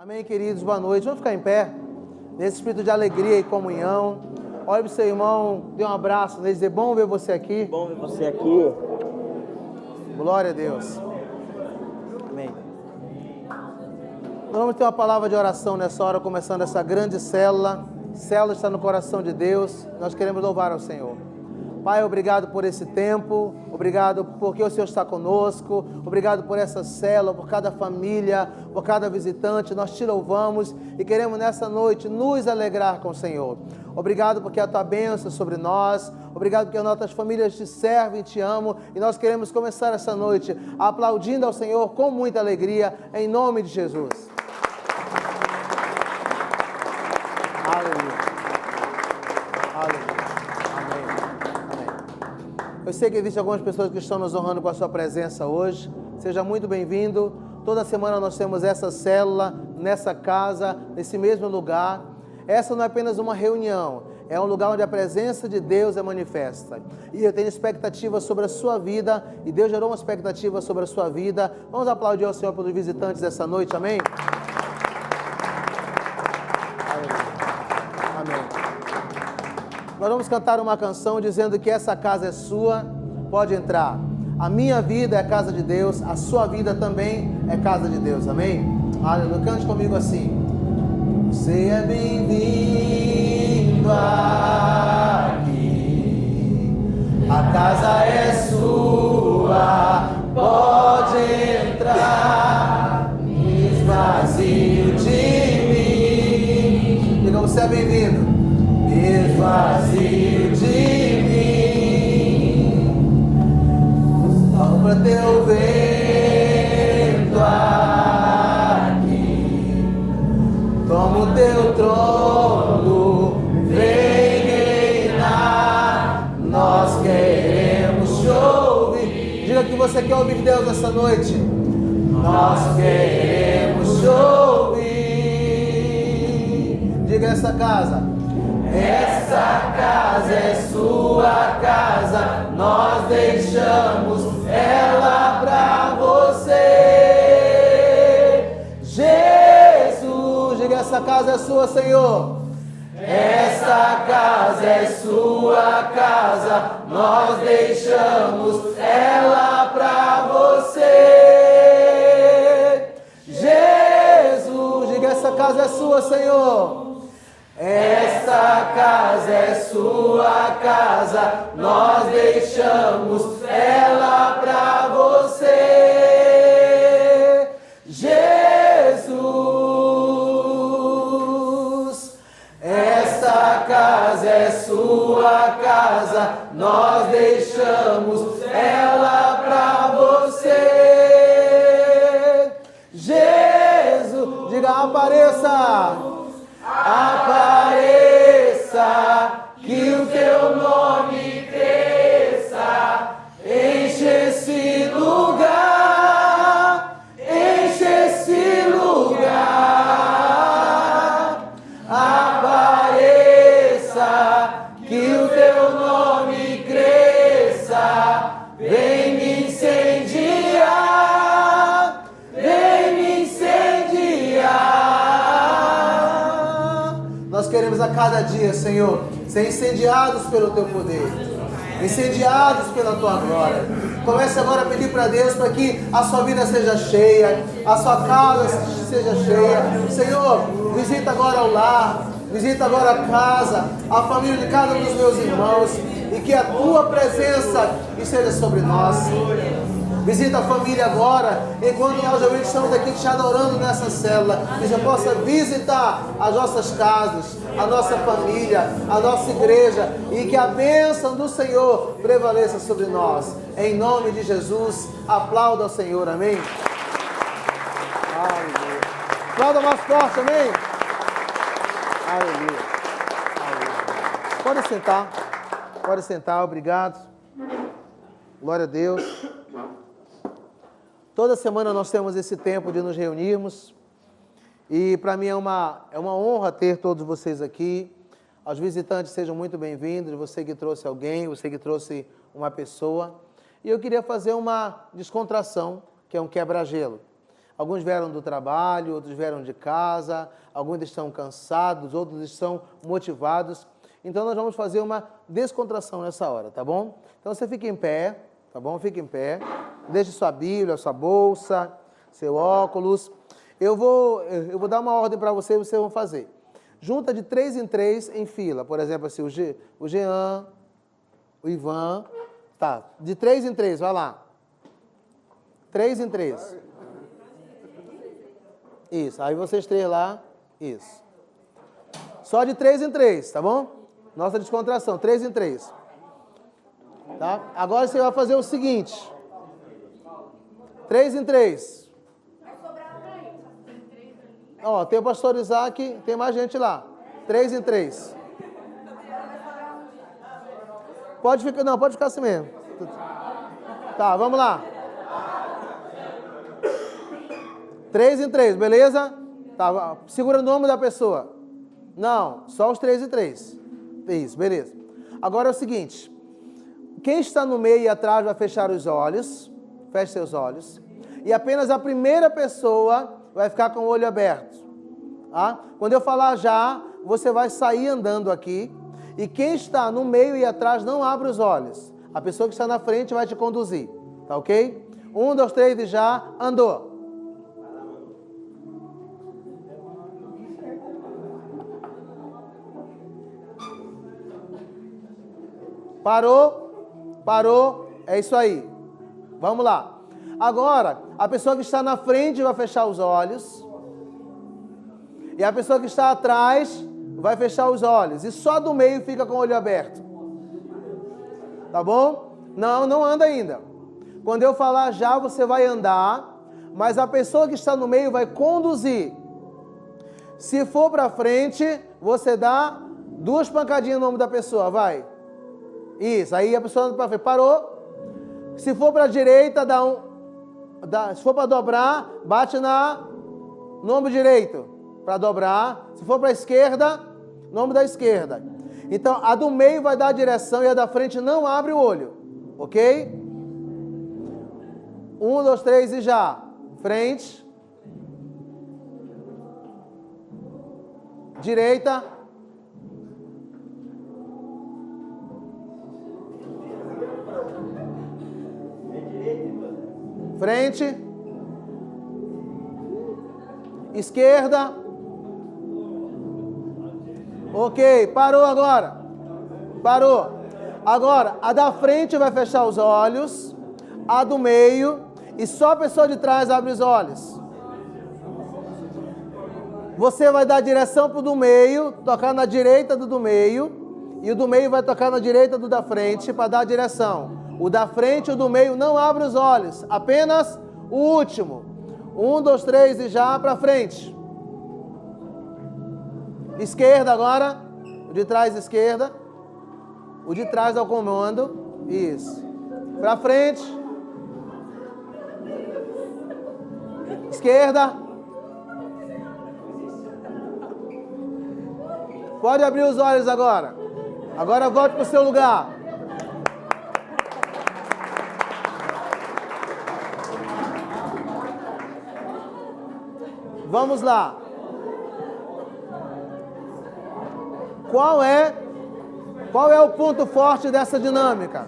Amém, queridos? Boa noite. Vamos ficar em pé, nesse espírito de alegria e comunhão. Olha para o seu irmão, dê um abraço nele, dizer, bom ver você aqui. Bom ver você aqui. Glória a Deus. Amém. Nós vamos ter uma palavra de oração nessa hora, começando essa grande célula. Célula está no coração de Deus. Nós queremos louvar ao Senhor. Pai, obrigado por esse tempo, obrigado porque o Senhor está conosco, obrigado por essa célula, por cada família, por cada visitante, nós te louvamos e queremos nessa noite nos alegrar com o Senhor. Obrigado porque a tua bênção é sobre nós, obrigado porque as nossas famílias te servem e te amam e nós queremos começar essa noite aplaudindo ao Senhor com muita alegria, em nome de Jesus. Aleluia. Aleluia. Eu sei que existem algumas pessoas que estão nos honrando com a sua presença hoje. Seja muito bem-vindo. Toda semana nós temos essa célula, nessa casa, nesse mesmo lugar. Essa não é apenas uma reunião, é um lugar onde a presença de Deus é manifesta. E eu tenho expectativa sobre a sua vida, e Deus gerou uma expectativa sobre a sua vida. Vamos aplaudir ao Senhor pelos visitantes dessa noite, amém? Nós vamos cantar uma canção dizendo que essa casa é sua, pode entrar. A minha vida é a casa de Deus, a sua vida também é casa de Deus, amém? Aleluia, cante comigo assim. Você é bem-vindo aqui, a casa é sua, pode entrar, esvazio de mim. Diga, você é bem-vindo. Esvazio de mim, sopra teu vento aqui, toma o teu trono, vem reinar, nós queremos te ouvir. Diga que você quer ouvir Deus essa noite. Nós queremos te ouvir. Diga essa casa. Essa casa é sua casa, nós deixamos ela pra você. Jesus, diga, essa casa é sua, Senhor. Essa casa é sua casa, nós deixamos ela pra você. Jesus, diga, essa casa é sua, Senhor. Essa casa é sua casa, nós deixamos ela pra você. Jesus, essa casa é sua casa, nós deixamos ela pra você. Jesus, diga, apareça. Apareça, que o teu nome cresça, enche esse lugar, enche esse lugar. Apareça, que o teu nome cresça, vem me incendiar, vem me incendiar. Nós queremos a cada dia, Senhor, ser incendiados pelo Teu poder, incendiados pela Tua glória. Comece agora a pedir para Deus para que a sua vida seja cheia, a sua casa seja cheia. Senhor, visita agora o lar, visita agora a casa, a família de cada um dos meus irmãos, e que a Tua presença esteja sobre nós. Visita a família agora, enquanto nós realmente estamos aqui te adorando nessa célula, que já possa visitar as nossas casas, a nossa família, a nossa igreja, e que a bênção do Senhor prevaleça sobre nós. Em nome de Jesus, aplauda ao Senhor, amém? Aleluia. Aplauda mais forte, amém? Aleluia. Aleluia. Pode sentar, obrigado. Glória a Deus. Toda semana nós temos esse tempo de nos reunirmos e para mim é uma honra ter todos vocês aqui. Aos visitantes sejam muito bem-vindos, você que trouxe alguém, você que trouxe uma pessoa. E eu queria fazer uma descontração, que é um quebra-gelo. Alguns vieram do trabalho, outros vieram de casa, alguns estão cansados, outros estão motivados. Então nós vamos fazer uma descontração nessa hora, tá bom? Então você fica em pé, tá bom? Fica em pé. Deixe sua Bíblia, sua bolsa, seu óculos. Eu vou dar uma ordem para vocês vão fazer. Junta de 3 em 3 em fila. Por exemplo, assim, o Jean, o Ivan. Tá, de 3 em 3, vai lá. 3 em 3. Isso, aí vocês 3 lá. Isso. Só de 3 em 3, tá bom? Nossa descontração, 3 em 3. Tá? Agora você vai fazer o seguinte. 3 em 3. Ó, tem o pastor Isaac, tem mais gente lá. 3 em 3. Pode ficar assim mesmo. Tá, vamos lá. 3 em 3, beleza? Tá, segura o nome da pessoa. Não, só os 3 em 3. Isso, beleza. Agora é o seguinte. Quem está no meio e atrás vai fechar os olhos. Feche seus olhos. E apenas a primeira pessoa vai ficar com o olho aberto. Tá? Quando eu falar já, você vai sair andando aqui. E quem está no meio e atrás não abre os olhos. A pessoa que está na frente vai te conduzir. Tá ok? 1, 2, 3 e já andou. Parou, é isso aí. Vamos lá. Agora, a pessoa que está na frente vai fechar os olhos. E a pessoa que está atrás vai fechar os olhos. E só do meio fica com o olho aberto. Tá bom? Não anda ainda. Quando eu falar já, você vai andar. Mas a pessoa que está no meio vai conduzir. Se for para frente, você dá 2 pancadinhas no ombro da pessoa, vai. Isso, aí a pessoa anda para frente. Parou. Se for para a direita, se for para dobrar, bate no ombro direito. Para dobrar. Se for para a esquerda, no ombro da esquerda. Então, a do meio vai dar a direção e a da frente não abre o olho. Ok? 1, 2, 3 e já. Frente. Direita. Frente. Esquerda. Ok, parou agora. Parou. Agora, a da frente vai fechar os olhos. A do meio. E só a pessoa de trás abre os olhos. Você vai dar a direção para o do meio, tocar na direita do meio. E o do meio vai tocar na direita do da frente para dar a direção. O da frente e o do meio não abre os olhos. Apenas o último. 1, 2, 3 e já para frente. Esquerda agora. O de trás esquerda. O de trás ao comando. Isso. Para frente. Esquerda. Pode abrir os olhos agora. Agora volte para o seu lugar. Vamos lá. Qual é o ponto forte dessa dinâmica?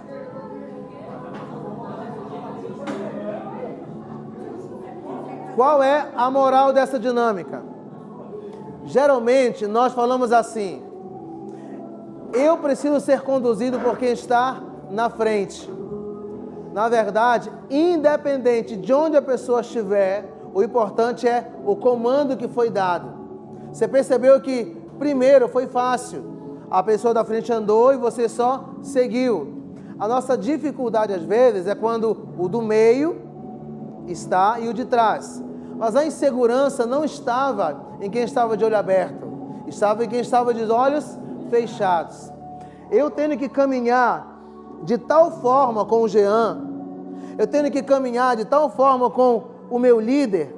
Qual é a moral dessa dinâmica? Geralmente nós falamos assim: eu preciso ser conduzido por quem está na frente. Na verdade, independente de onde a pessoa estiver, o importante é o comando que foi dado. Você percebeu que primeiro foi fácil. A pessoa da frente andou e você só seguiu. A nossa dificuldade às vezes é quando o do meio está e o de trás. Mas a insegurança não estava em quem estava de olho aberto. Estava em quem estava de olhos fechados. Eu tenho que caminhar de tal forma com o Jean. Eu tenho que caminhar de tal forma com o meu líder.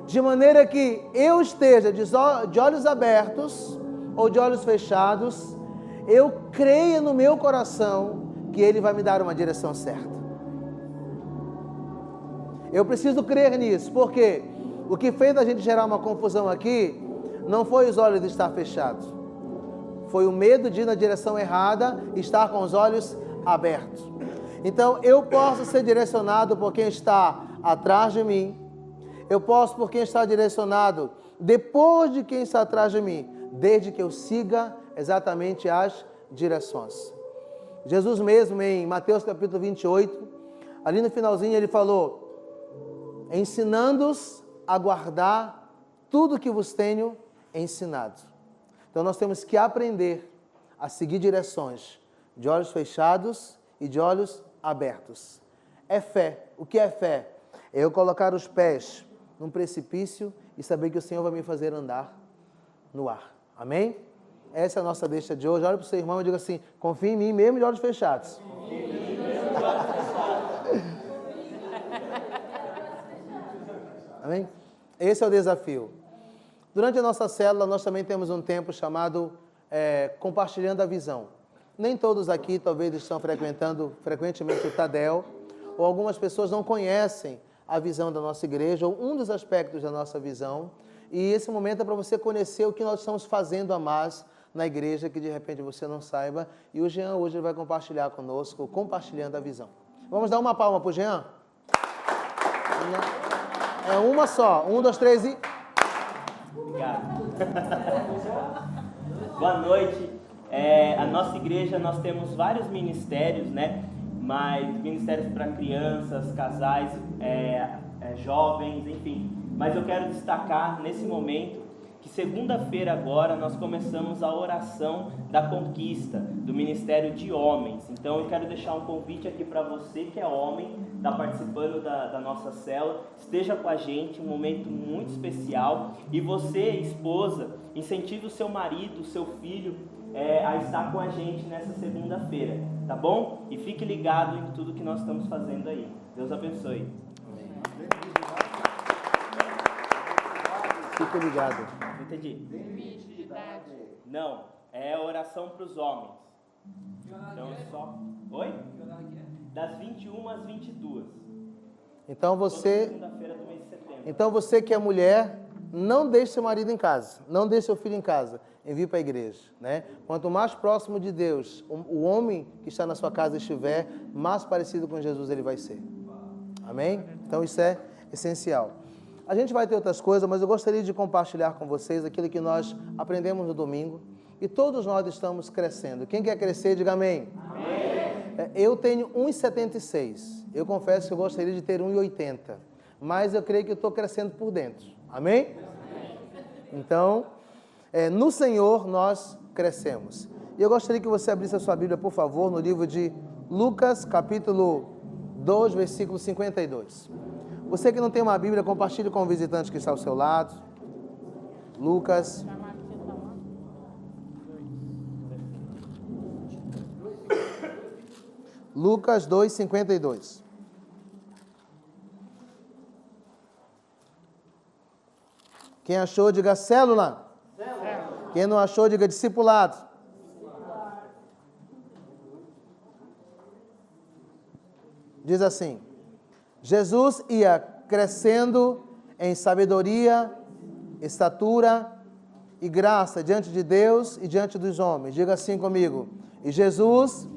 De maneira que eu esteja de olhos abertos ou de olhos fechados, eu creia no meu coração que Ele vai me dar uma direção certa. Eu preciso crer nisso, porque o que fez a gente gerar uma confusão aqui não foi os olhos estar fechados, foi o medo de ir na direção errada e estar com os olhos abertos. Então eu posso ser direcionado por quem está atrás de mim, eu posso por quem está direcionado depois de quem está atrás de mim, desde que eu siga exatamente as direções. Jesus mesmo, em Mateus capítulo 28, ali no finalzinho ele falou, ensinando-os a guardar tudo que vos tenho ensinado. Então nós temos que aprender a seguir direções de olhos fechados e de olhos abertos. É fé. O que é fé? É eu colocar os pés num precipício e saber que o Senhor vai me fazer andar no ar. Amém? Essa é a nossa deixa de hoje. Olha para o seu irmão e diga assim, confia em mim mesmo de olhos fechados. Amém? Esse é o desafio. Durante a nossa célula, nós também temos um tempo chamado Compartilhando a Visão. Nem todos aqui talvez estão frequentando frequentemente o Tadel, ou algumas pessoas não conhecem a visão da nossa igreja, ou um dos aspectos da nossa visão. E esse momento é para você conhecer o que nós estamos fazendo a mais na igreja, que de repente você não saiba. E o Jean hoje ele vai compartilhar conosco, Compartilhando a Visão. Vamos dar uma palma para o Jean? É uma só. 1, 2, 3 e... Obrigado. Boa noite. A nossa igreja, nós temos vários ministérios, né? Mas ministérios para crianças, casais, jovens, enfim. Mas eu quero destacar nesse momento que segunda-feira agora nós começamos a oração da conquista do Ministério de Homens. Então eu quero deixar um convite aqui para você que é homem, está participando da nossa célula, esteja com a gente, um momento muito especial. E você, esposa, incentive o seu marido, o seu filho a estar com a gente nessa segunda-feira, tá bom? E fique ligado em tudo que nós estamos fazendo aí. Deus abençoe. Fique ligado. Não entendi. Não, é oração para os homens. Então só... Oi? Das 21 às 22. Então você... Segunda-feira do mês de setembro. Então você que é mulher, não deixe seu marido em casa, não deixe seu filho em casa, envie para a igreja, né? Quanto mais próximo de Deus o homem que está na sua casa estiver, mais parecido com Jesus ele vai ser. Amém? Então isso é essencial. A gente vai ter outras coisas, mas eu gostaria de compartilhar com vocês aquilo que nós aprendemos no domingo. E todos nós estamos crescendo. Quem quer crescer, diga amém. Amém. Eu tenho 1,76. Eu confesso que eu gostaria de ter 1,80. Mas eu creio que eu estou crescendo por dentro. Amém? Então, no Senhor nós crescemos. E eu gostaria que você abrisse a sua Bíblia, por favor, no livro de Lucas, capítulo 2, versículo 52. Você que não tem uma Bíblia, compartilhe com o visitante que está ao seu lado. Lucas. Lucas 2, 52. Quem achou, diga célula. Célula. Quem não achou, diga discipulado. Diz assim: Jesus ia crescendo em sabedoria, estatura e graça diante de Deus e diante dos homens. Diga assim comigo. E Jesus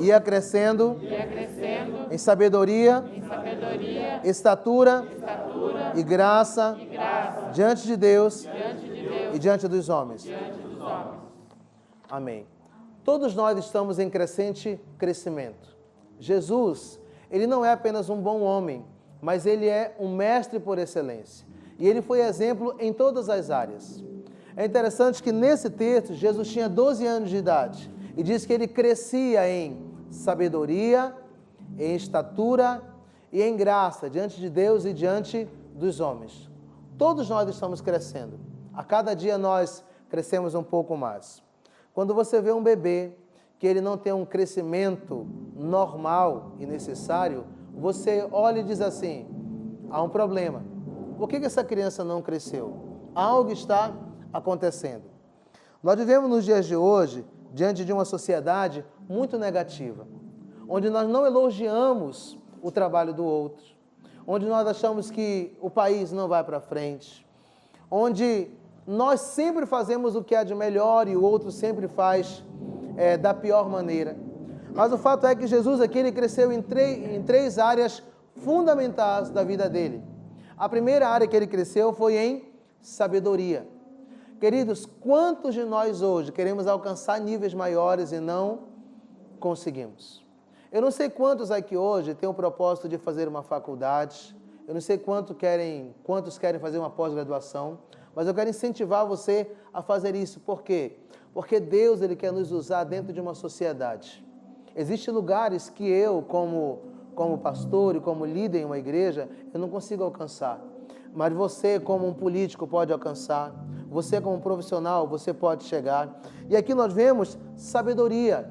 ia crescendo em sabedoria, estatura e graça diante de Deus e diante dos homens. Amém. Todos nós estamos em crescente crescimento. Jesus, ele não é apenas um bom homem, mas ele é um mestre por excelência. E ele foi exemplo em todas as áreas. É interessante que nesse texto, Jesus tinha 12 anos de idade. E diz que ele crescia em sabedoria, em estatura e em graça diante de Deus e diante dos homens. Todos nós estamos crescendo. A cada dia nós crescemos um pouco mais. Quando você vê um bebê que ele não tem um crescimento normal e necessário, você olha e diz assim, há um problema. Por que essa criança não cresceu? Algo está acontecendo. Nós vivemos nos dias de hoje, diante de uma sociedade muito negativa, onde nós não elogiamos o trabalho do outro, onde nós achamos que o país não vai para frente, onde nós sempre fazemos o que há de melhor e o outro sempre faz da pior maneira. Mas o fato é que Jesus aqui ele cresceu em três áreas fundamentais da vida dele. A primeira área que ele cresceu foi em sabedoria. Queridos, quantos de nós hoje queremos alcançar níveis maiores e não conseguimos? Eu não sei quantos aqui hoje têm o propósito de fazer uma faculdade, eu não sei quantos querem fazer uma pós-graduação, mas eu quero incentivar você a fazer isso. Por quê? Porque Deus ele quer nos usar dentro de uma sociedade. Existem lugares que eu, como pastor e como líder em uma igreja, eu não consigo alcançar. Mas você, como um político, pode alcançar. Você, como um profissional, você pode chegar. E aqui nós vemos sabedoria.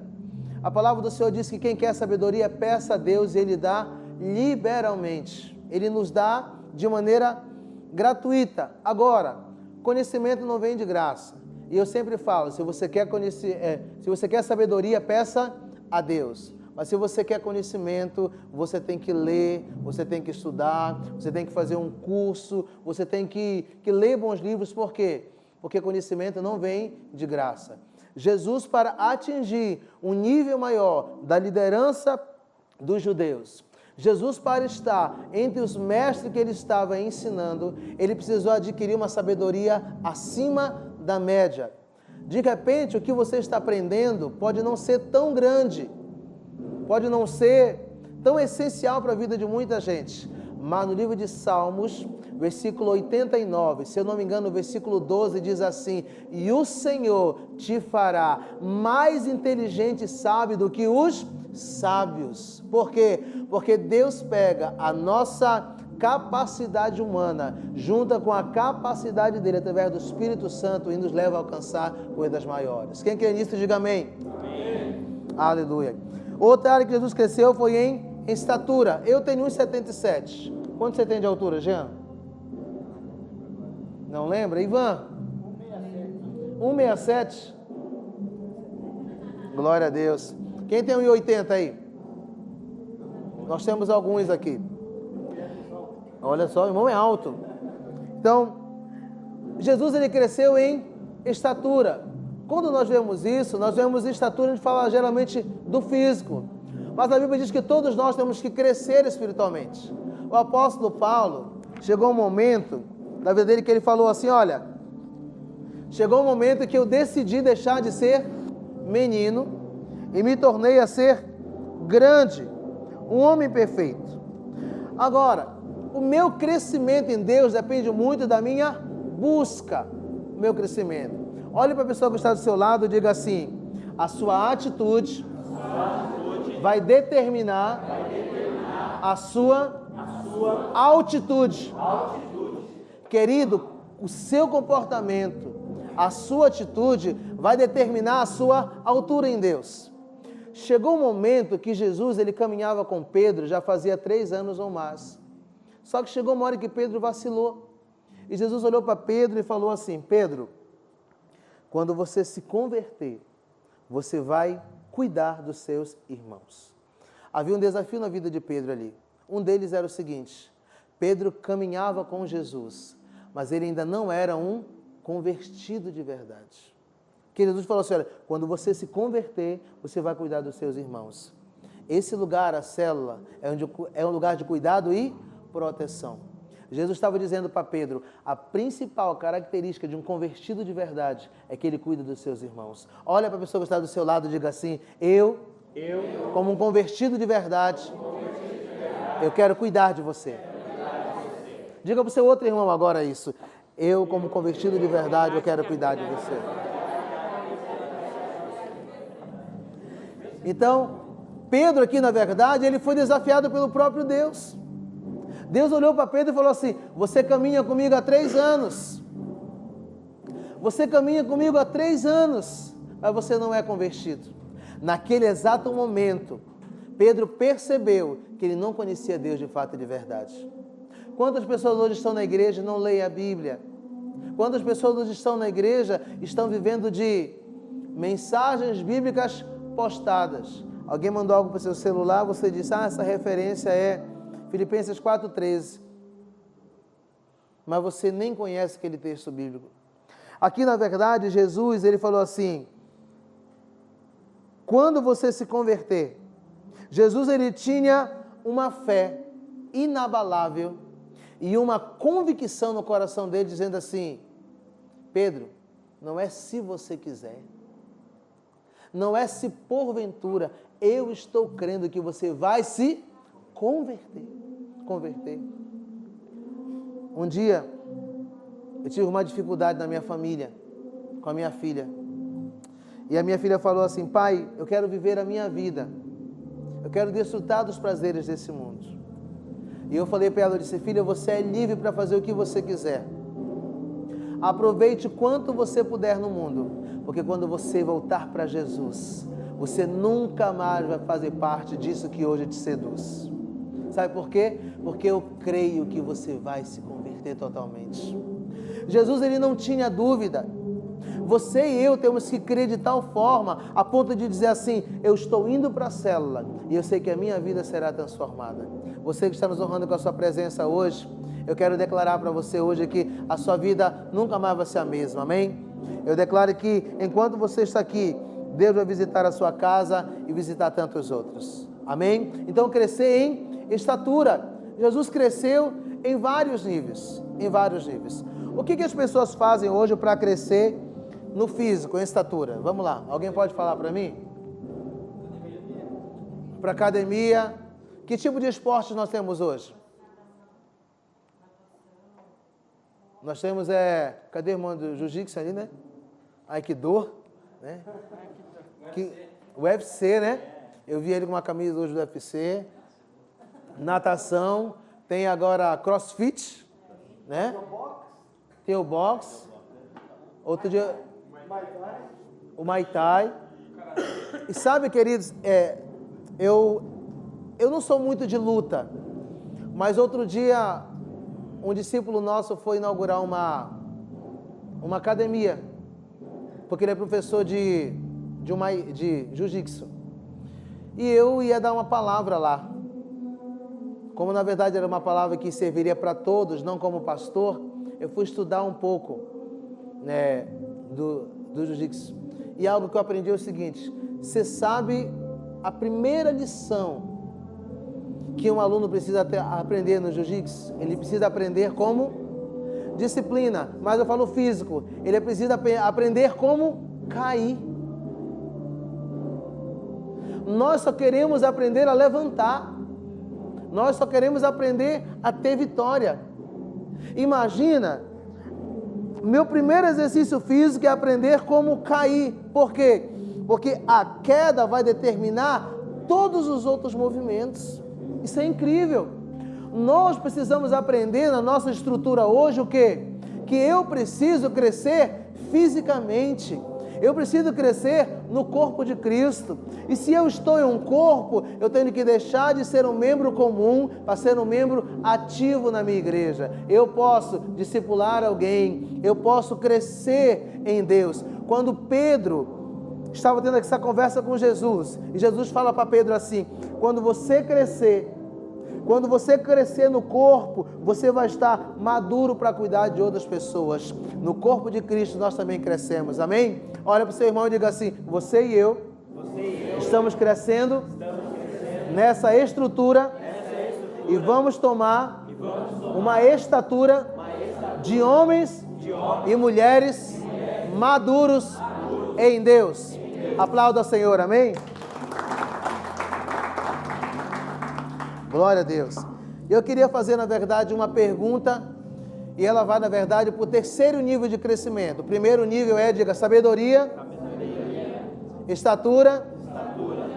A palavra do Senhor diz que quem quer sabedoria, peça a Deus e Ele dá liberalmente. Ele nos dá de maneira gratuita. Agora, conhecimento não vem de graça. E eu sempre falo, se você quer sabedoria, peça a Deus. Mas se você quer conhecimento, você tem que ler, você tem que estudar, você tem que fazer um curso, você tem que ler bons livros. Por quê? Porque conhecimento não vem de graça. Jesus, para atingir um nível maior da liderança dos judeus, Jesus, para estar entre os mestres que ele estava ensinando, ele precisou adquirir uma sabedoria acima da média. De repente, o que você está aprendendo pode não ser tão grande, pode não ser tão essencial para a vida de muita gente, mas no livro de Salmos, versículo 89, se eu não me engano, o versículo 12 diz assim: e o Senhor te fará mais inteligente e sábio do que os sábios. Por quê? Porque Deus pega a nossa capacidade humana, junta com a capacidade dele, através do Espírito Santo, e nos leva a alcançar coisas maiores. Quem crê nisso, diga amém. Amém. Aleluia. Outra área que Jesus cresceu foi em estatura. Eu tenho 1,77. Quanto você tem de altura, Jean? Não lembra? Ivan? 1,67. Glória a Deus. Quem tem 1,80 aí? Nós temos alguns aqui. Olha só, o irmão é alto. Então, Jesus ele cresceu em estatura. Quando nós vemos isso, nós vemos estatura, a gente fala geralmente do físico. Mas a Bíblia diz que todos nós temos que crescer espiritualmente. O apóstolo Paulo, chegou um momento da vida dele que ele falou assim: olha, chegou um momento que eu decidi deixar de ser menino e me tornei a ser grande, um homem perfeito. Agora, o meu crescimento em Deus depende muito da minha busca, o meu crescimento. Olhe para a pessoa que está do seu lado e diga assim: a sua atitude vai determinar a sua altitude. Querido, o seu comportamento, a sua atitude vai determinar a sua altura em Deus. Chegou um momento que Jesus ele caminhava com Pedro, já fazia 3 anos ou mais. Só que chegou uma hora que Pedro vacilou. E Jesus olhou para Pedro e falou assim: Pedro, quando você se converter, você vai cuidar dos seus irmãos. Havia um desafio na vida de Pedro ali. Um deles era o seguinte: Pedro caminhava com Jesus, mas ele ainda não era um convertido de verdade. Que Jesus falou assim: olha, quando você se converter, você vai cuidar dos seus irmãos. Esse lugar, a célula, é um lugar de cuidado e proteção. Jesus estava dizendo para Pedro: a principal característica de um convertido de verdade é que ele cuida dos seus irmãos. Olha para a pessoa que está do seu lado e diga assim: eu como um convertido de verdade, eu quero cuidar de você. Diga para o seu outro irmão agora isso: eu como convertido de verdade, eu quero cuidar de você. Então, Pedro aqui, na verdade, ele foi desafiado pelo próprio Deus. Deus olhou para Pedro e falou assim: você caminha comigo há 3 anos. Você caminha comigo há 3 anos, mas você não é convertido. Naquele exato momento, Pedro percebeu que ele não conhecia Deus de fato e de verdade. Quantas pessoas hoje estão na igreja e não leem a Bíblia? Quantas pessoas hoje estão na igreja e estão vivendo de mensagens bíblicas postadas? Alguém mandou algo para o seu celular, você disse: essa referência é Filipenses 4,13. Mas você nem conhece aquele texto bíblico. Aqui, na verdade, Jesus, ele falou assim, quando você se converter, Jesus, ele tinha uma fé inabalável e uma convicção no coração dele, dizendo assim, Pedro, não é se você quiser, não é se porventura, eu estou crendo que você vai se converter. Um dia, eu tive uma dificuldade na minha família, com a minha filha. E a minha filha falou assim, pai, eu quero viver a minha vida. Eu quero desfrutar dos prazeres desse mundo. E eu falei para ela, eu disse, filha, você é livre para fazer o que você quiser. Aproveite quanto você puder no mundo, porque quando você voltar para Jesus, você nunca mais vai fazer parte disso que hoje te seduz. Sabe por quê? Porque eu creio que você vai se converter totalmente. Jesus, ele não tinha dúvida. Você e eu temos que crer de tal forma, a ponto de dizer assim, eu estou indo para a célula e eu sei que a minha vida será transformada. Você que está nos honrando com a sua presença hoje, eu quero declarar para você hoje que a sua vida nunca mais vai ser a mesma, amém? Eu declaro que enquanto você está aqui, Deus vai visitar a sua casa e visitar tantos outros, amém? Então crescer em estatura. Jesus cresceu em vários níveis, O que as pessoas fazem hoje para crescer no físico, em estatura? Vamos lá, alguém pode falar para mim? Para academia. Que tipo de esporte nós temos hoje? Nós temos, cadê o irmão do jiu-jitsu ali, né? Aikido, né? UFC, né? Eu vi ele com uma camisa hoje do UFC. Natação, tem agora crossfit, né? Tem o boxe. Outro dia, o Muay Thai. E sabe, queridos, eu não sou muito de luta, mas outro dia um discípulo nosso foi inaugurar uma academia, porque ele é professor de jiu-jitsu. E eu ia dar uma palavra lá. Como na verdade era uma palavra que serviria para todos, não como pastor, eu fui estudar um pouco, né, do jiu-jitsu. E algo que eu aprendi é o seguinte, você sabe a primeira lição que um aluno precisa aprender no jiu-jitsu? Ele precisa aprender como disciplina, mas eu falo físico, ele precisa aprender como cair. Nós só queremos aprender a levantar. Nós só queremos aprender a ter vitória. Imagina, meu primeiro exercício físico é aprender como cair. Por quê? Porque a queda vai determinar todos os outros movimentos. Isso é incrível. Nós precisamos aprender na nossa estrutura hoje o quê? Que eu preciso crescer fisicamente. Eu preciso crescer no corpo de Cristo. E se eu estou em um corpo, eu tenho que deixar de ser um membro comum para ser um membro ativo na minha igreja. Eu posso discipular alguém, eu posso crescer em Deus. Quando Pedro estava tendo essa conversa com Jesus, e Jesus fala para Pedro assim, quando você crescer no corpo, você vai estar maduro para cuidar de outras pessoas. No corpo de Cristo nós também crescemos, amém? Olha para o seu irmão e diga assim, você e eu estamos crescendo nessa estrutura e vamos tomar uma estatura de homens e mulheres maduros em Deus. Aplauda ao Senhor, amém? Glória a Deus. Eu queria fazer, na verdade, uma pergunta, e ela vai, na verdade, para o terceiro nível de crescimento. O primeiro nível é, diga, sabedoria. Estatura.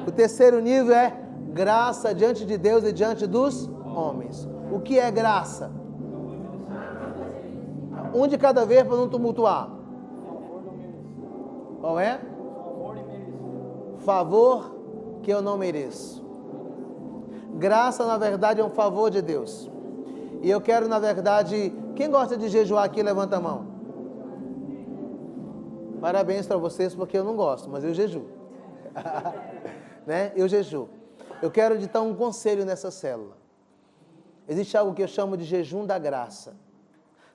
O terceiro nível é graça diante de Deus e diante dos homens. O que é graça? Um de cada vez para não tumultuar. Qual é? Favor que eu não mereço. Graça, na verdade, é um favor de Deus. E eu quero, na verdade, quem gosta de jejuar aqui, levanta a mão. Parabéns para vocês, porque eu não gosto, mas eu jejuo. Né? Eu jejuo. Eu quero te dar um conselho nessa célula. Existe algo que eu chamo de jejum da graça.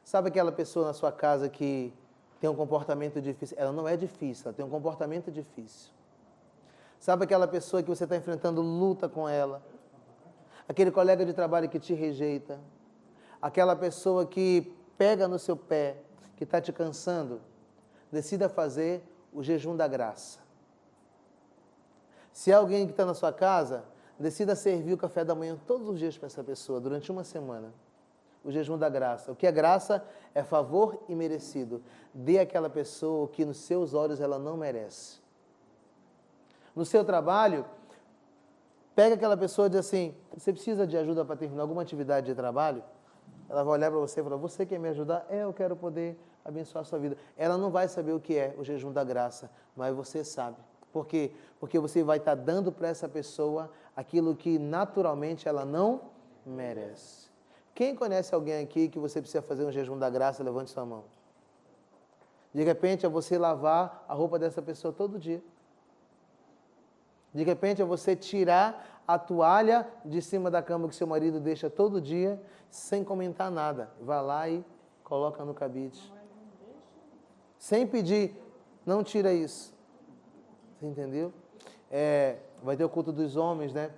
Sabe aquela pessoa na sua casa que tem um comportamento difícil? Ela não é difícil, ela tem um comportamento difícil. Sabe aquela pessoa que você está enfrentando luta com ela? Aquele colega de trabalho que te rejeita? Aquela pessoa que pega no seu pé, que está te cansando? Decida fazer o jejum da graça. Se é alguém que está na sua casa, decida servir o café da manhã todos os dias para essa pessoa, durante uma semana. O jejum da graça. O que é graça é favor imerecido. Dê àquela pessoa o que nos seus olhos ela não merece. No seu trabalho, pega aquela pessoa e diz assim, você precisa de ajuda para terminar alguma atividade de trabalho? Ela vai olhar para você e falar, você quer me ajudar? Eu quero poder abençoar a sua vida. Ela não vai saber o que é o jejum da graça, mas você sabe. Por quê? Porque você vai estar dando para essa pessoa aquilo que naturalmente ela não merece. Quem conhece alguém aqui que você precisa fazer um jejum da graça, levante sua mão. De repente é você lavar a roupa dessa pessoa todo dia. De repente é você tirar a toalha de cima da cama que seu marido deixa todo dia, sem comentar nada. Vai lá e coloca no cabide. Sem pedir, não tira isso. Você entendeu? Vai ter o culto dos homens, né?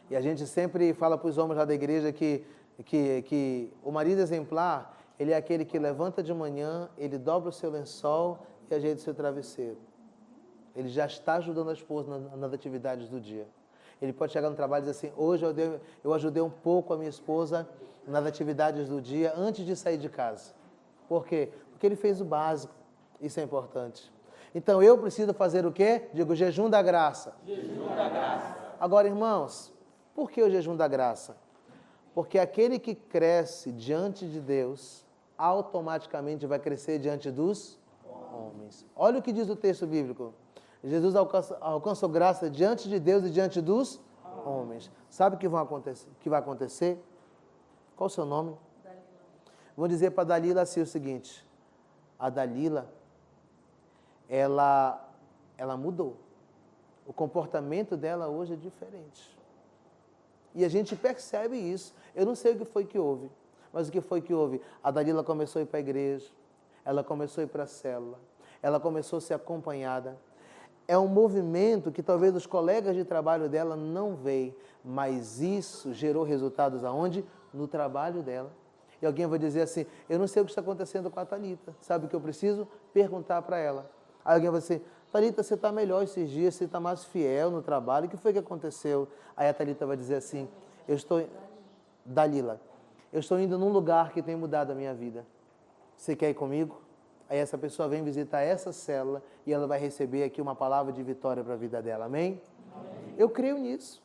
E a gente sempre fala para os homens lá da igreja que o marido exemplar, ele é aquele que levanta de manhã, ele dobra o seu lençol e ajeita o seu travesseiro. Ele já está ajudando a esposa nas atividades do dia. Ele pode chegar no trabalho e dizer assim, hoje eu ajudei um pouco a minha esposa nas atividades do dia antes de sair de casa. Por quê? Porque ele fez o básico. Isso é importante. Então eu preciso fazer o quê? Digo, jejum da graça. Jejum da graça. Agora, irmãos, por que o jejum da graça? Porque aquele que cresce diante de Deus, automaticamente vai crescer diante dos homens. Olha o que diz o texto bíblico. Jesus alcançou graça diante de Deus e diante dos homens. Sabe o que vai acontecer? Qual o seu nome? Dalila. Vou dizer para a Dalila assim o seguinte. A Dalila, ela mudou. O comportamento dela hoje é diferente. E a gente percebe isso. Eu não sei o que foi que houve, mas o que foi que houve? A Dalila começou a ir para a igreja, ela começou a ir para a célula, ela começou a ser acompanhada. É um movimento que talvez os colegas de trabalho dela não veem, mas isso gerou resultados aonde? No trabalho dela. E alguém vai dizer assim, eu não sei o que está acontecendo com a Thalita, sabe o que eu preciso? Perguntar para ela. Aí alguém vai dizer, Thalita, você está melhor esses dias, você está mais fiel no trabalho, o que foi que aconteceu? Aí a Thalita vai dizer assim, Dalila, eu estou indo num lugar que tem mudado a minha vida. Você quer ir comigo? Aí essa pessoa vem visitar essa célula e ela vai receber aqui uma palavra de vitória para a vida dela. Amém? Amém? Eu creio nisso.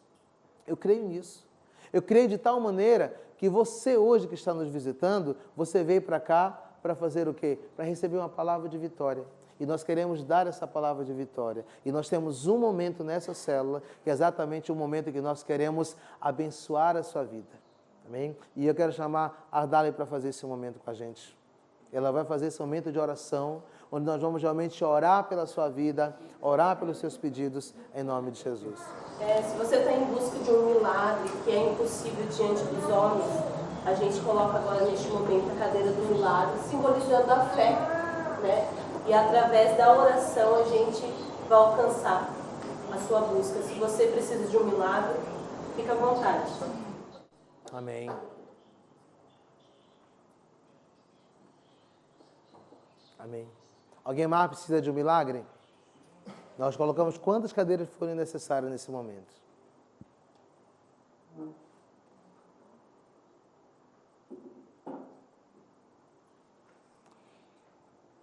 Eu creio nisso. Eu creio de tal maneira que você hoje que está nos visitando, você veio para cá para fazer o quê? Para receber uma palavra de vitória. E nós queremos dar essa palavra de vitória. E nós temos um momento nessa célula, que é exatamente o momento que nós queremos abençoar a sua vida. Amém? E eu quero chamar a Ardali para fazer esse momento com a gente. Ela vai fazer esse momento de oração, onde nós vamos realmente orar pela sua vida, orar pelos seus pedidos, em nome de Jesus. Se você está em busca de um milagre que é impossível diante dos homens, a gente coloca agora neste momento a cadeira do milagre, simbolizando a fé, né? E através da oração a gente vai alcançar a sua busca. Se você precisa de um milagre, fica à vontade. Amém. Amém. Alguém mais precisa de um milagre? Nós colocamos quantas cadeiras forem necessárias nesse momento.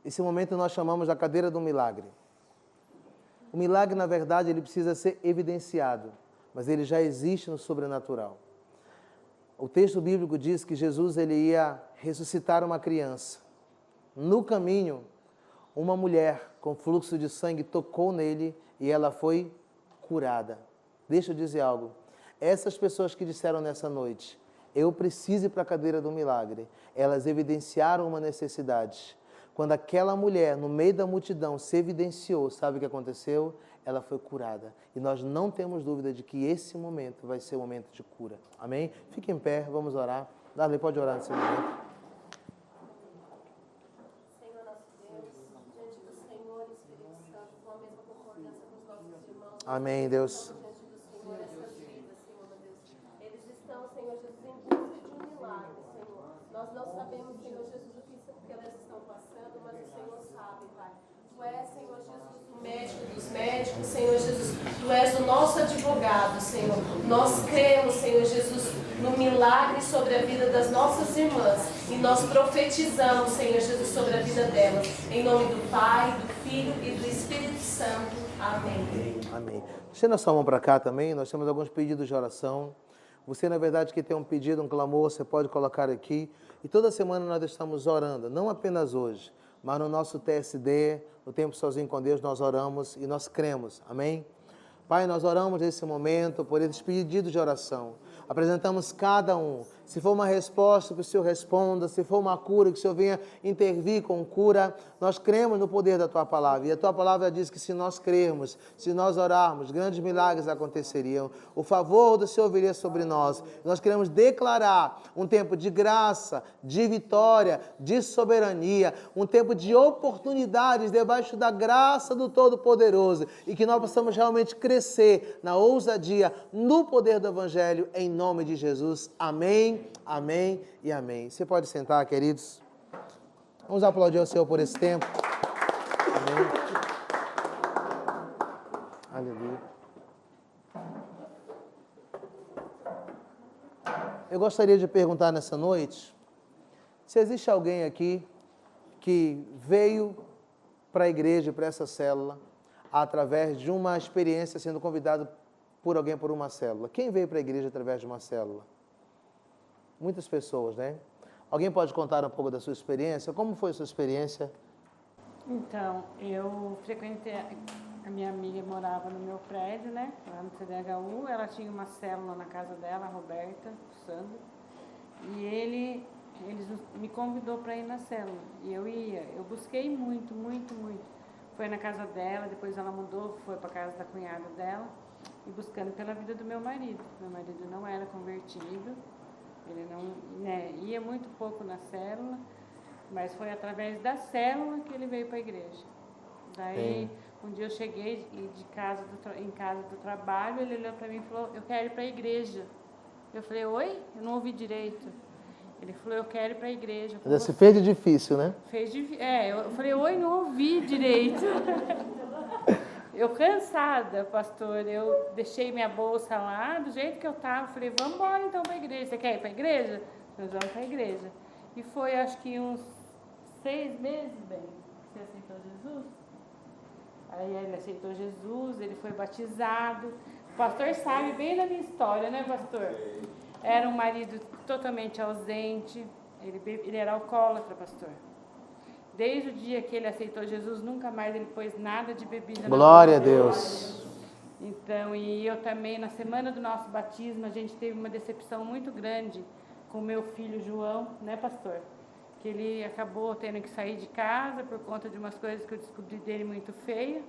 Esse momento nós chamamos da cadeira do milagre. O milagre, na verdade, ele precisa ser evidenciado, mas ele já existe no sobrenatural. O texto bíblico diz que Jesus ele ia ressuscitar uma criança. No caminho, uma mulher com fluxo de sangue tocou nele e ela foi curada. Deixa eu dizer algo. Essas pessoas que disseram nessa noite, eu preciso ir para a cadeira do milagre, elas evidenciaram uma necessidade. Quando aquela mulher, no meio da multidão, se evidenciou, sabe o que aconteceu? ela foi curada. E nós não temos dúvida de que esse momento vai ser um momento de cura. Amém? Fique em pé, vamos orar. Darley, pode orar nesse momento. Senhor nosso Deus, diante do Senhor, Espírito Santo, com a mesma concordância dos nossos irmãos. Amém, Deus. Diante do Senhor, essas vidas, Senhor, meu Deus. Eles estão, Senhor Jesus, em busca de um milagre, Senhor. Nós não sabemos, Senhor Jesus, o que elas estão passando, mas o Senhor sabe, Pai. Tu és, Senhor Jesus, o médico dos médicos, Senhor Jesus. Tu és o nosso advogado, Senhor. Nós cremos, Senhor Jesus, no milagre sobre a vida das nossas irmãs. E nós profetizamos, Senhor Jesus, sobre a vida delas. Em nome do Pai, do Filho e do Espírito Santo. Amém. Amém. Estenda a sua mão para cá também, nós temos alguns pedidos de oração. Você, na verdade, que tem um pedido, um clamor, você pode colocar aqui. E toda semana nós estamos orando, não apenas hoje, mas no nosso TSD, no Tempo Sozinho com Deus, nós oramos e nós cremos. Amém? Pai, nós oramos nesse momento por esses pedidos de oração. Apresentamos cada um. Se for uma resposta, que o Senhor responda. Se for uma cura, que o Senhor venha intervir com cura. Nós cremos no poder da Tua Palavra. E a Tua Palavra diz que se nós crermos, se nós orarmos, grandes milagres aconteceriam. O favor do Senhor viria sobre nós. Nós queremos declarar um tempo de graça, de vitória, de soberania. Um tempo de oportunidades debaixo da graça do Todo-Poderoso. E que nós possamos realmente crescer na ousadia, no poder do Evangelho, em nome de Jesus. Amém, amém e amém. Você pode sentar, queridos. Vamos aplaudir ao Senhor por esse tempo. Amém. Aleluia. Eu gostaria de perguntar nessa noite se existe alguém aqui que veio para a igreja, para essa célula, através de uma experiência sendo convidado por alguém por uma célula. Quem veio para a igreja através de uma célula? Muitas pessoas, né? Alguém pode contar um pouco da sua experiência? Como foi a sua experiência? Então, eu frequentei, a minha amiga morava no meu prédio, né? Lá no CDHU, ela tinha uma célula na casa dela, a Roberta, o Sandro, e eles me convidou para ir na célula. E eu ia, eu busquei muito. Foi na casa dela, depois ela mudou, foi para a casa da cunhada dela, e buscando pela vida do meu marido. Meu marido não era convertido, ele não, né, ia muito pouco na célula, mas foi através da célula que ele veio para a igreja. Daí, um dia eu cheguei em casa do trabalho, ele olhou para mim e falou, eu quero ir para a igreja. Eu falei, oi? Eu não ouvi direito. Ele falou, eu quero ir para a igreja. Mas se fez de difícil, né? Eu falei, oi, não ouvi direito. Eu cansada, pastor, eu deixei minha bolsa lá, do jeito que eu estava, falei, vamos embora então para a igreja. Você quer ir para a igreja? Nós vamos para a igreja. E foi, acho que uns 6 meses, bem, você aceitou Jesus? Aí ele aceitou Jesus, ele foi batizado. O pastor sabe bem da minha história, né, pastor? Era um marido totalmente ausente, ele era alcoólatra, pastor. Desde o dia que ele aceitou Jesus, nunca mais ele pôs nada de bebida na boca. Glória a Deus. Então, e eu também, na semana do nosso batismo, a gente teve uma decepção muito grande com o meu filho João, né, pastor? Que ele acabou tendo que sair de casa por conta de umas coisas que eu descobri dele muito feia.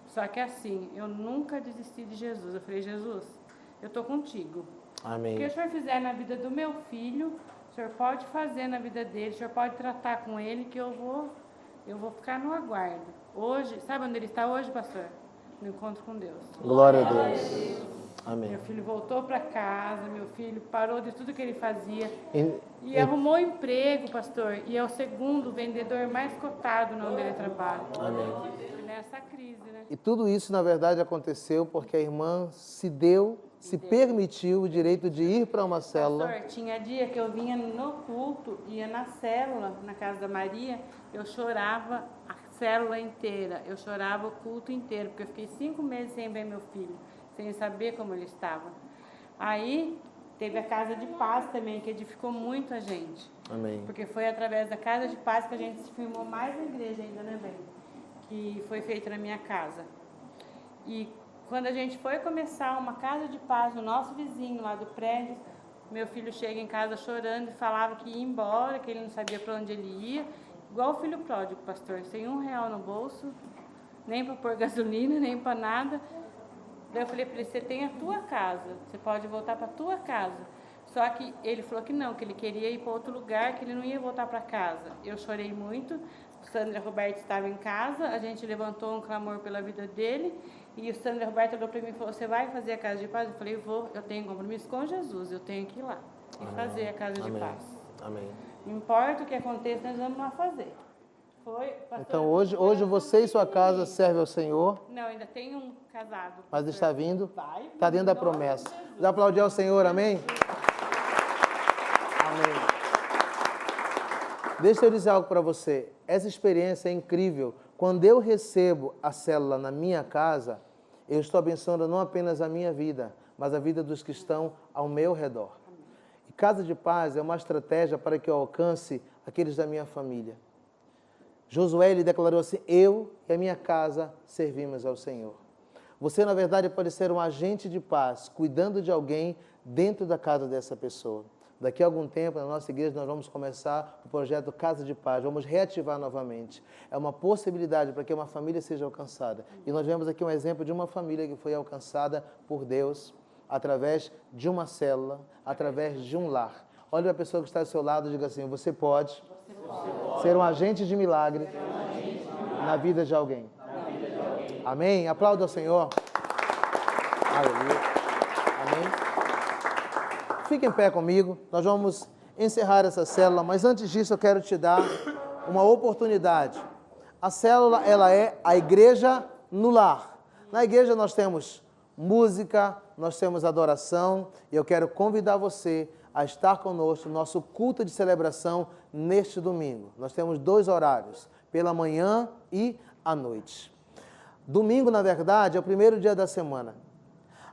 Só que assim, eu nunca desisti de Jesus. Eu falei, Jesus, eu tô contigo. Amém. O que o Senhor fizer na vida do meu filho, o Senhor pode fazer na vida dele, o Senhor pode tratar com ele, que eu vou ficar no aguardo. Hoje, sabe onde ele está hoje, pastor? No encontro com Deus. Glória a Deus. Amém. Meu filho voltou para casa, meu filho parou de tudo que ele fazia e arrumou emprego, pastor, e é o segundo vendedor mais cotado onde ele trabalha. Amém. Nessa crise, né? E tudo isso, na verdade, aconteceu porque a irmã se permitiu o direito de ir para uma célula. Pastor, tinha dia que eu vinha no culto, ia na célula, na casa da Maria, eu chorava a célula inteira, eu chorava o culto inteiro, porque eu fiquei 5 meses sem ver meu filho, sem saber como ele estava. Aí teve a Casa de Paz também, que edificou muito a gente. Amém. Porque foi através da Casa de Paz que a gente se firmou mais na igreja ainda, né, bem? Que foi feita na minha casa. E quando a gente foi começar uma Casa de Paz no nosso vizinho lá do prédio, meu filho chega em casa chorando e falava que ia embora, que ele não sabia para onde ele ia. Igual o filho pródigo, pastor, sem R$1 no bolso, nem para pôr gasolina, nem para nada. Daí eu falei para ele, você tem a tua casa, você pode voltar para a tua casa. Só que ele falou que não, que ele queria ir para outro lugar, que ele não ia voltar para casa. Eu chorei muito, o Sandra Roberto estava em casa, a gente levantou um clamor pela vida dele, e o Sandra Roberto olhou para mim e falou, você vai fazer a casa de paz? Eu falei, vou, eu tenho compromisso com Jesus, eu tenho que ir lá e fazer a casa de paz. Amém. Não importa o que aconteça, nós vamos lá fazer. Então hoje você e sua casa servem ao Senhor. Não, ainda tem um casado. Mas está vindo? Vai. Está dentro da promessa. Já aplaudiu ao Senhor, amém? Amém. Deixa eu dizer algo para você. Essa experiência é incrível. Quando eu recebo a célula na minha casa, eu estou abençoando não apenas a minha vida, mas a vida dos que estão ao meu redor. E Casa de Paz é uma estratégia para que eu alcance aqueles da minha família. Josué ele declarou assim, eu e a minha casa servimos ao Senhor. Você, na verdade, pode ser um agente de paz, cuidando de alguém dentro da casa dessa pessoa. Daqui a algum tempo, na nossa igreja, nós vamos começar o projeto Casa de Paz, vamos reativar novamente. É uma possibilidade para que uma família seja alcançada. E nós vemos aqui um exemplo de uma família que foi alcançada por Deus, através de uma célula, através de um lar. Olha a pessoa que está ao seu lado e diga assim, você pode ser um agente de milagre na vida de alguém. Amém? Aplauda ao Senhor. Aleluia. Amém? Fique em pé comigo. Nós vamos encerrar essa célula, mas antes disso eu quero te dar uma oportunidade. A célula, ela é a igreja no lar. Na igreja nós temos música, nós temos adoração, e eu quero convidar você a estar conosco no nosso culto de celebração neste domingo. Nós temos 2 horários, pela manhã e à noite. Domingo, na verdade, é o primeiro dia da semana.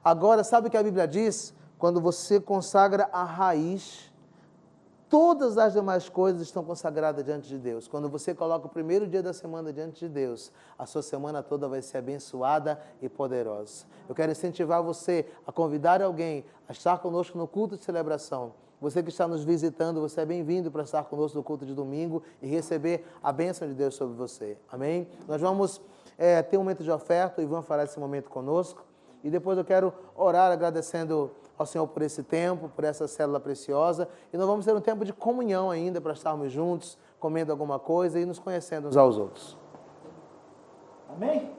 Agora, sabe o que a Bíblia diz? Quando você consagra a raiz, todas as demais coisas estão consagradas diante de Deus. Quando você coloca o primeiro dia da semana diante de Deus, a sua semana toda vai ser abençoada e poderosa. Eu quero incentivar você a convidar alguém a estar conosco no culto de celebração. Você que está nos visitando, você é bem-vindo para estar conosco no culto de domingo e receber a bênção de Deus sobre você. Amém? Nós vamos ter um momento de oferta, o Ivan fará esse momento conosco. E depois eu quero orar agradecendo ao Senhor por esse tempo, por essa célula preciosa. E nós vamos ter um tempo de comunhão ainda para estarmos juntos, comendo alguma coisa e nos conhecendo uns aos outros. Amém?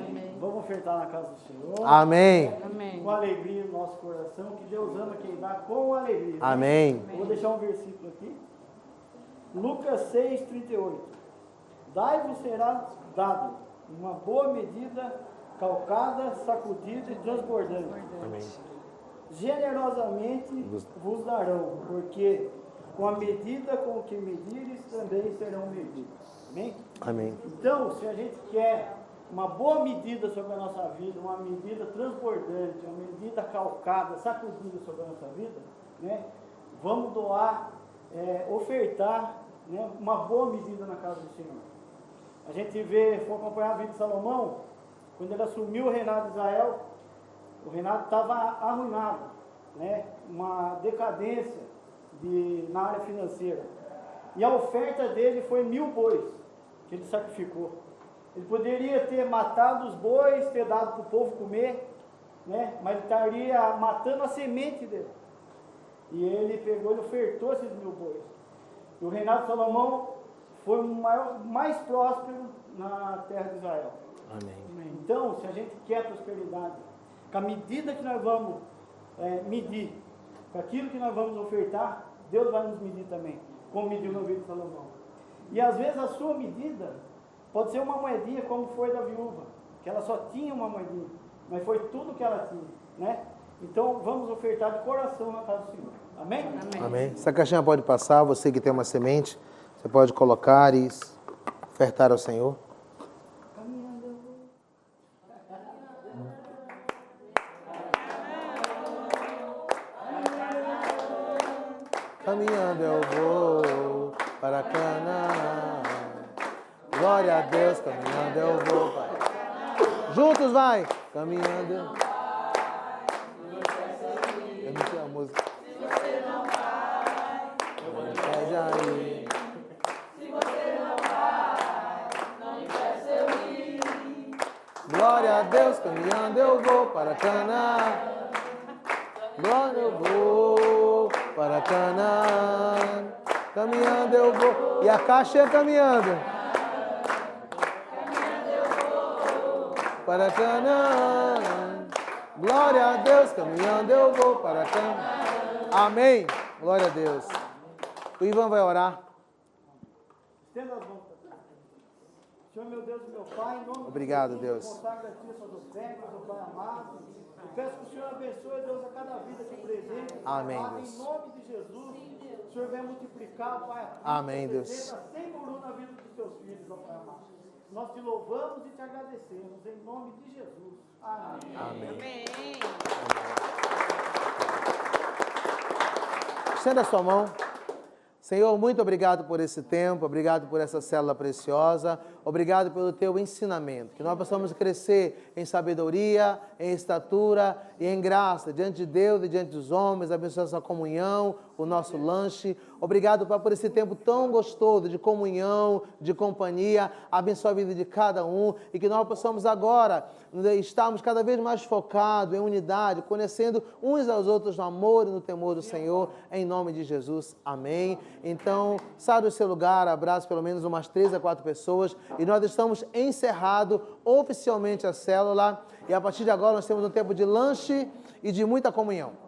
Amém. Vamos ofertar na casa do Senhor. Amém. Amém. Com alegria no nosso coração, que Deus ama quem dá com alegria. Né? Amém. Vou deixar um versículo aqui. Lucas 6:38. Dai-vos será dado uma boa medida, calcada, sacudida e transbordante. Amém. Generosamente vos darão, porque com a medida com que medires também serão medidos. Amém? Amém. Então, se a gente quer uma boa medida sobre a nossa vida, uma medida transbordante, uma medida calcada, sacudida sobre a nossa vida, né? Vamos doar, ofertar, né, uma boa medida na casa do Senhor. A gente vê, for acompanhar a vida de Salomão, quando ele assumiu o reinado de Israel, o reinado estava arruinado, né? Uma decadência na área financeira. E a oferta dele foi 1000 bois, que ele sacrificou. Ele poderia ter matado os bois, ter dado para o povo comer, né? Mas ele estaria matando a semente dele. E ele pegou e ofertou esses 1000 bois. E o reinado de Salomão foi o mais próspero na terra de Israel. Amém. Então, se a gente quer prosperidade, com a medida que nós vamos medir, com aquilo que nós vamos ofertar, Deus vai nos medir também, como mediu no vídeo de Salomão. E às vezes a sua medida pode ser uma moedinha, como foi da viúva, que ela só tinha uma moedinha, mas foi tudo que ela tinha, né? Então vamos ofertar de coração na casa do Senhor. Amém? Amém. Amém. Essa caixinha pode passar, você que tem uma semente, você pode colocar e ofertar ao Senhor. Caminhando eu vou para Canaã. Glória a Deus, caminhando eu vou para Canaã. Juntos vai! Caminhando eu... Eu não sei a música. Se você não vai, não me pede aí. Se você não vai, não me peça eu ir. Glória a Deus, caminhando eu vou para Canaã. Glória eu vou para Canaã. Caminhando eu vou. E a caixa é caminhando. Para Canaã. Glória a Deus, caminhando eu vou para Canaã. Amém. Glória a Deus. O Ivan vai orar. Estenda as mãos. Senhor, meu Deus e meu Pai, em nome Obrigado, de Jesus, Deus. consagra a Ti essas ofertas, ó Pai amado. Eu peço que o Senhor abençoe, Deus, a cada vida aqui presente. Amém, amado, Deus. Em nome de Jesus, o Senhor venha multiplicar, Pai, Amém, Deus. 100 por 1 na vida dos Teus filhos, ó Pai amado. Nós te louvamos e te agradecemos, em nome de Jesus. Amém. Amém. Amém. Estenda a sua mão. Senhor, muito obrigado por esse tempo, obrigado por essa célula preciosa, obrigado pelo teu ensinamento, que nós possamos crescer em sabedoria, em estatura e em graça, diante de Deus e diante dos homens, abençoa essa comunhão, o nosso lanche. Obrigado, Pai, por esse tempo tão gostoso de comunhão, de companhia, abençoa a vida de cada um e que nós possamos agora estarmos cada vez mais focados em unidade, conhecendo uns aos outros no amor e no temor do Senhor, em nome de Jesus. Amém. Então, sai do seu lugar, abraça pelo menos umas 3 a 4 pessoas e nós estamos encerrado oficialmente a célula e a partir de agora nós temos um tempo de lanche e de muita comunhão.